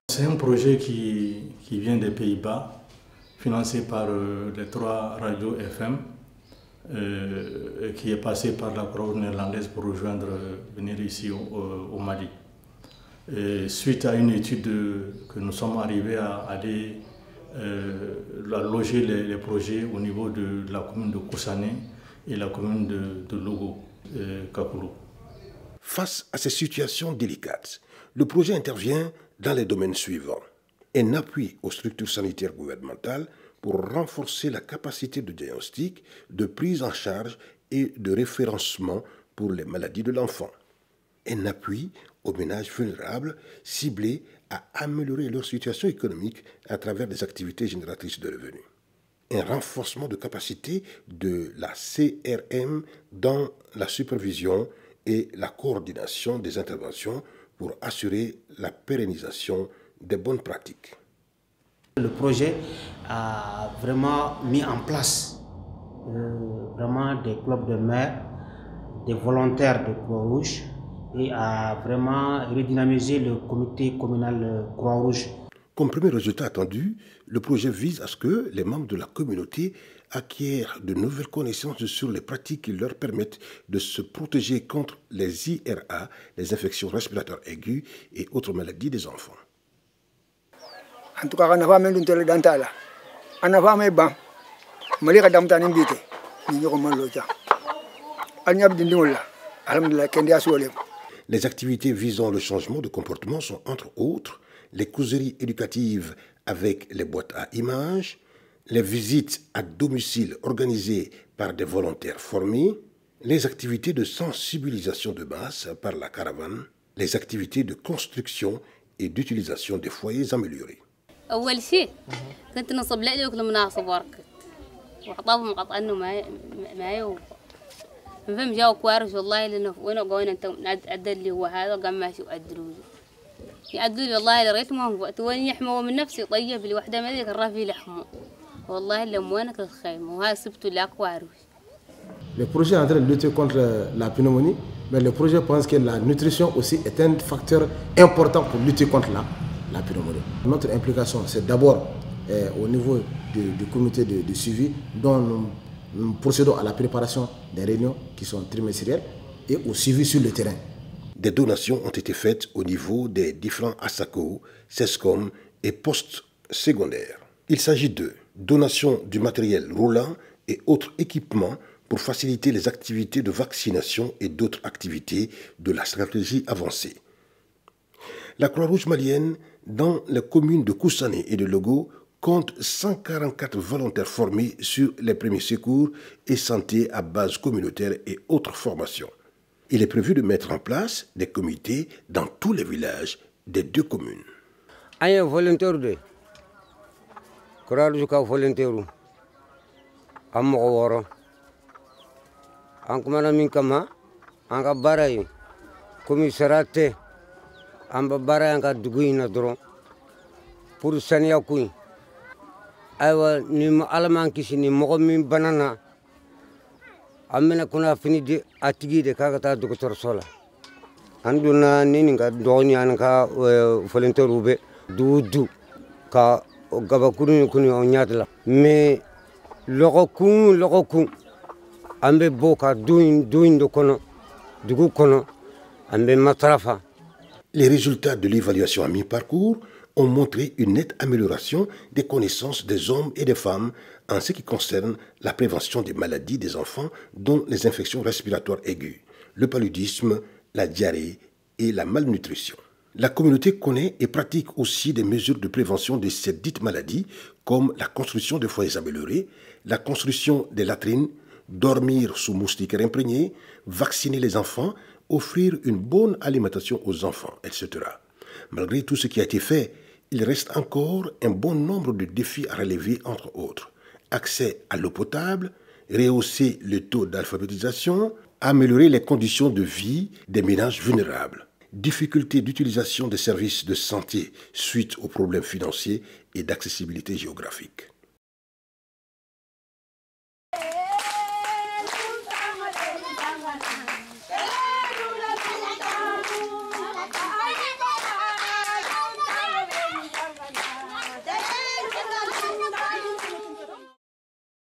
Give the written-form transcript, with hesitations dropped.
C'est un projet qui vient des Pays-Bas, financé par les 3 radios FM, et qui est passé par la Croix-Rouge néerlandaise pour venir ici au Mali. Et suite à une étude que nous sommes arrivés à aller loger les projets au niveau de la commune de Koussané et la commune de Logo, Kakoulou. Face à ces situations délicates, le projet intervient dans les domaines suivants. Un appui aux structures sanitaires gouvernementales pour renforcer la capacité de diagnostic, de prise en charge et de référencement pour les maladies de l'enfant. Un appui aux ménages vulnérables ciblés à améliorer leur situation économique à travers des activités génératrices de revenus. Un renforcement de capacité de la CRM dans la supervision et la coordination des interventions pour assurer la pérennisation des bonnes pratiques. Le projet a vraiment mis en place vraiment des clubs de maires, des volontaires de Croix-Rouge et a vraiment redynamisé le comité communal Croix-Rouge. Comme premier résultat attendu, le projet vise à ce que les membres de la communauté acquièrent de nouvelles connaissances sur les pratiques qui leur permettent de se protéger contre les IRA, les infections respiratoires aiguës et autres maladies des enfants. En tout cas, on a pas mal de dentale. On a pas mal de bancs. Malika damtani mbite. Ni ñoko man lo ja. Anyab dindingol la. Alhamdulillah kendi asole. Les activités visant le changement de comportement sont entre autres les causeries éducatives avec les boîtes à images, les visites à domicile organisées par des volontaires formés, les activités de sensibilisation de masse par la caravane, les activités de construction et d'utilisation des foyers améliorés. أول شيء كنت نصب لي كل مناصب وركت وعطاهم قطع إنه ما يو فهم جاوا كوارث والله لأنه وين قوينا أنت عدل لي هو هذا وقام ماشي وعدلوا لي يعدلوا لي والله لريت ما هو وين يحموا من نفسي طيب لي وحدة ما ذيك الرافي لحموا والله لما وينك الخيمة وهاي سبتوا لي كوارث. Le projet est en train de lutter contre la pneumonie, mais le projet pense que la nutrition aussi est un facteur important pour lutter contre la pneumonie. Notre implication, c'est d'abord au niveau du comité de suivi, dont nous procédons à la préparation des réunions qui sont trimestrielles et au suivi sur le terrain. Des donations ont été faites au niveau des différents ASACO, SESCOM et postes secondaires. Il s'agit de donations du matériel roulant et autres équipements pour faciliter les activités de vaccination et d'autres activités de la stratégie avancée. La Croix-Rouge malienne, dans les communes de Koussané et de Logo, compte 144 volontaires formés sur les premiers secours et santé à base communautaire et autres formations. Il est prévu de mettre en place des comités dans tous les villages des 2 communes. Volontaire de Croix-Rouge volontaire amoro ankumana minkama anga baray commissariat amba baray anga duguina dron pour sania kuy aywa ni alaman kisi ni mogo min banana amena kuna fini de atigi de kagata docteur sola anduna nini nga doni anka volontaire ube du ka gabakuru kuni onyatla mais logo kun ambe boka duin do kono dugu kono ambe matrafa. Les résultats de l'évaluation à mi-parcours ont montré une nette amélioration des connaissances des hommes et des femmes en ce qui concerne la prévention des maladies des enfants, dont les infections respiratoires aiguës, le paludisme, la diarrhée et la malnutrition. La communauté connaît et pratique aussi des mesures de prévention de ces dites maladies, comme la construction de foyers améliorés, la construction des latrines, dormir sous moustiquaires imprégnés, vacciner les enfants, offrir une bonne alimentation aux enfants, etc. Malgré tout ce qui a été fait, il reste encore un bon nombre de défis à relever, entre autres. Accès à l'eau potable, rehausser le taux d'alphabétisation, améliorer les conditions de vie des ménages vulnérables, difficultés d'utilisation des services de santé suite aux problèmes financiers et d'accessibilité géographique.